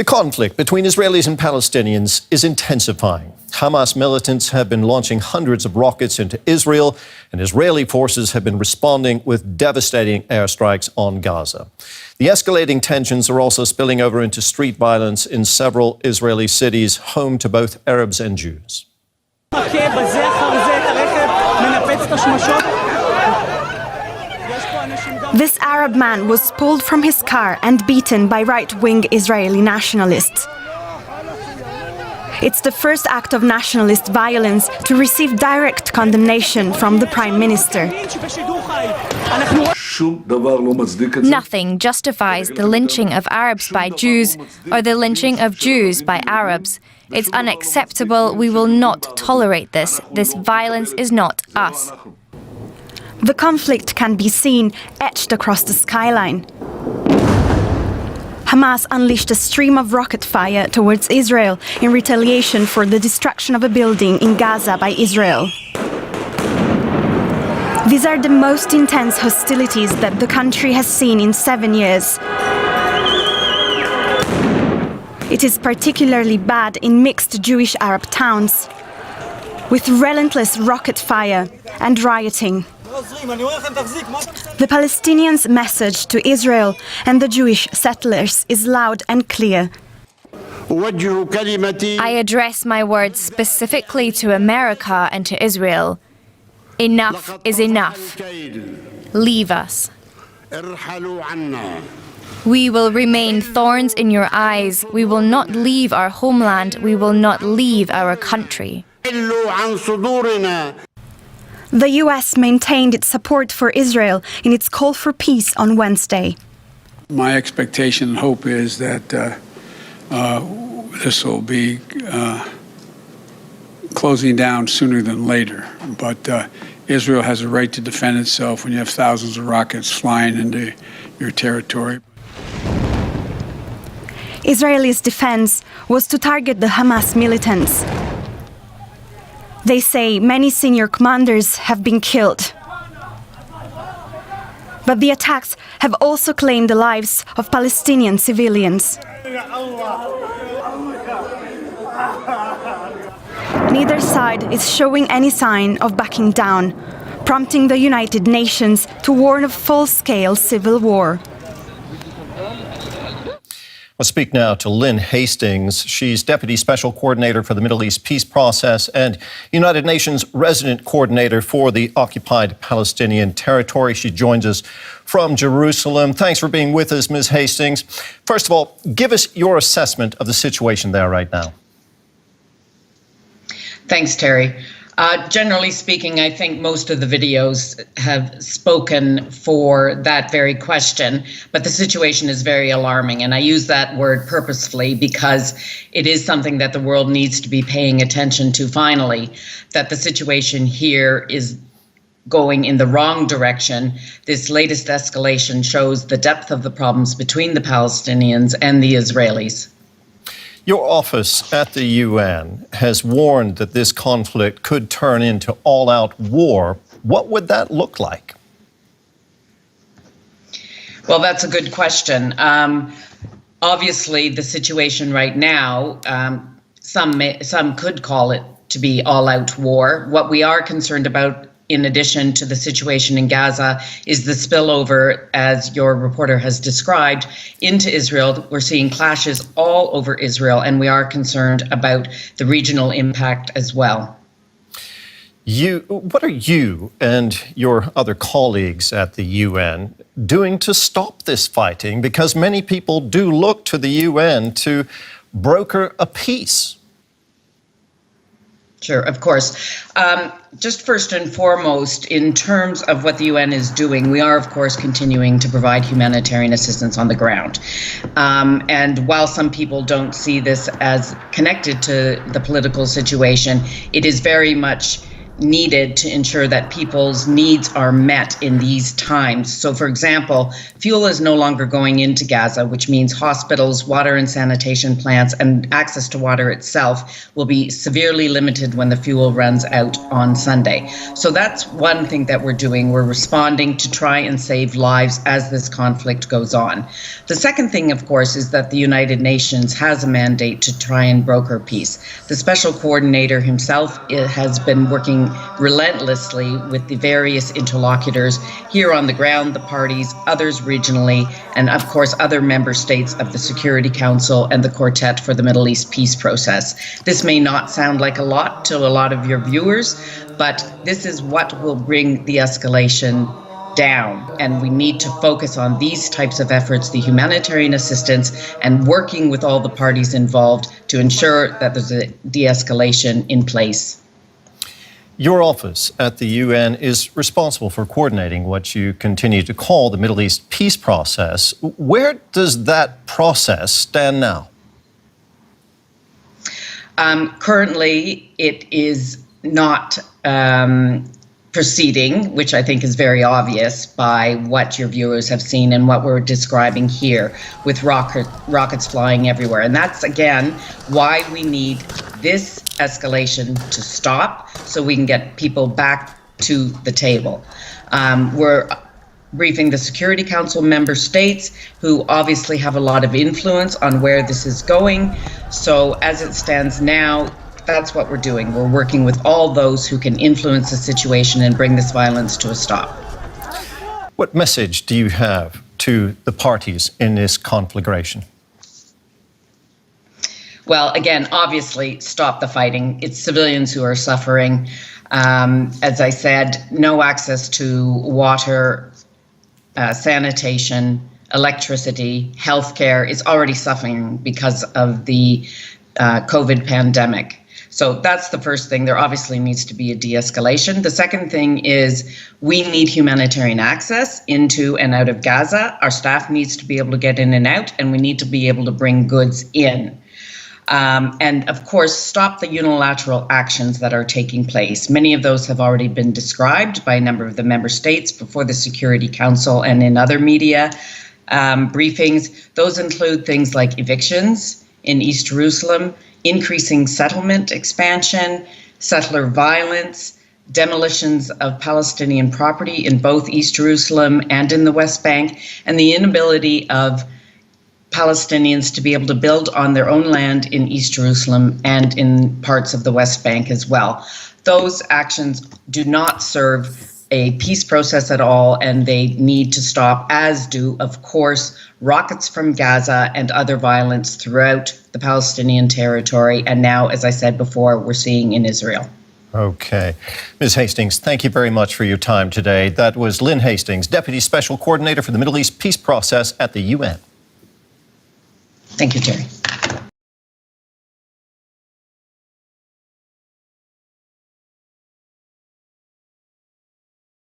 The conflict between Israelis and Palestinians is intensifying. Hamas militants have been launching hundreds of rockets into Israel, and Israeli forces have been responding with devastating airstrikes on Gaza. The escalating tensions are also spilling over into street violence in several Israeli cities, home to both Arabs and Jews. This Arab man was pulled from his car and beaten by right-wing Israeli nationalists. It's the first act of nationalist violence to receive direct condemnation from the Prime Minister. Nothing justifies the lynching of Arabs by Jews or the lynching of Jews by Arabs. It's unacceptable. We will not tolerate this. This violence is not us. The conflict can be seen etched across the skyline. Hamas unleashed a stream of rocket fire towards Israel in retaliation for the destruction of a building in Gaza by Israel. These are the most intense hostilities that the country has seen in 7 years. It is particularly bad in mixed Jewish Arab towns, with relentless rocket fire and rioting. The Palestinians' message to Israel and the Jewish settlers is loud and clear. I address my words specifically to America and to Israel. Enough is enough. Leave us. We will remain thorns in your eyes. We will not leave our homeland. We will not leave our country. The US maintained its support for Israel in its call for peace on Wednesday. My expectation and hope is that this will be closing down sooner than later. But Israel has a right to defend itself when you have thousands of rockets flying into your territory. Israel's defense was to target the Hamas militants. They say many senior commanders have been killed. But the attacks have also claimed the lives of Palestinian civilians. Neither side is showing any sign of backing down, prompting the United Nations to warn of full-scale civil war. We'll speak now to Lynn Hastings. She's Deputy Special Coordinator for the Middle East Peace Process and United Nations Resident Coordinator for the occupied Palestinian territory. She joins us from Jerusalem. Thanks for being with us, Ms. Hastings. First of all, give us your assessment of the situation there right now. Thanks, Terry. Generally speaking, I think most of the videos have spoken for that very question, but the situation is very alarming. And I use that word purposefully because it is something that the world needs to be paying attention to finally, that the situation here is going in the wrong direction. This latest escalation shows the depth of the problems between the Palestinians and the Israelis. Your office at the UN has warned that this conflict could turn into all-out war. What would that look like? Well, that's a good question. Obviously, the situation right now, some could call it to be all-out war. What we are concerned about, in addition to the situation in Gaza, is the spillover, as your reporter has described, into Israel. We're seeing clashes all over Israel, and we are concerned about the regional impact as well. What are you and your other colleagues at the UN doing to stop this fighting? Because many people do look to the UN to broker a peace. Sure, of course. Just first and foremost, in terms of what the UN is doing, we are, of course, continuing to provide humanitarian assistance on the ground. And while some people don't see this as connected to the political situation, it is very much needed to ensure that people's needs are met in these times. So, for example, fuel is no longer going into Gaza, which means hospitals, water and sanitation plants, and access to water itself will be severely limited when the fuel runs out on Sunday. So that's one thing that we're doing. We're responding to try and save lives as this conflict goes on. The second thing, of course, is that the United Nations has a mandate to try and broker peace. The special coordinator himself has been working relentlessly with the various interlocutors here on the ground, the parties, others regionally, and of course other member states of the Security Council and the Quartet for the Middle East peace process. This may not sound like a lot to a lot of your viewers, but this is what will bring the escalation down. And we need to focus on these types of efforts, the humanitarian assistance, and working with all the parties involved to ensure that there's a de-escalation in place. Your office at the UN is responsible for coordinating what you continue to call the Middle East peace process. Where does that process stand now? Currently, it is not proceeding, which I think is very obvious by what your viewers have seen and what we're describing here with rockets flying everywhere. And that's, again, why we need this escalation to stop so we can get people back to the table. We're briefing the Security Council member states who obviously have a lot of influence on where this is going. So as it stands now, that's what we're doing. We're working with all those who can influence the situation and bring this violence to a stop. What message do you have to the parties in this conflagration? Well, again, obviously, stop the fighting. It's civilians who are suffering. As I said, no access to water, sanitation, electricity, healthcare is already suffering because of the COVID pandemic. So that's the first thing. There obviously needs to be a de-escalation. The second thing is we need humanitarian access into and out of Gaza. Our staff needs to be able to get in and out, and we need to be able to bring goods in. And of course, stop the unilateral actions that are taking place. Many of those have already been described by a number of the member states before the Security Council and in other media briefings. Those include things like evictions in East Jerusalem, increasing settlement expansion, settler violence, demolitions of Palestinian property in both East Jerusalem and in the West Bank, and the inability of Palestinians to be able to build on their own land in East Jerusalem and in parts of the West Bank as well. Those actions do not serve a peace process at all, and they need to stop, as do, of course, rockets from Gaza and other violence throughout the Palestinian territory. And now, as I said before, we're seeing in Israel. Okay. Ms. Hastings, thank you very much for your time today. That was Lynn Hastings, Deputy Special Coordinator for the Middle East Peace Process at the UN. Thank you, Terry.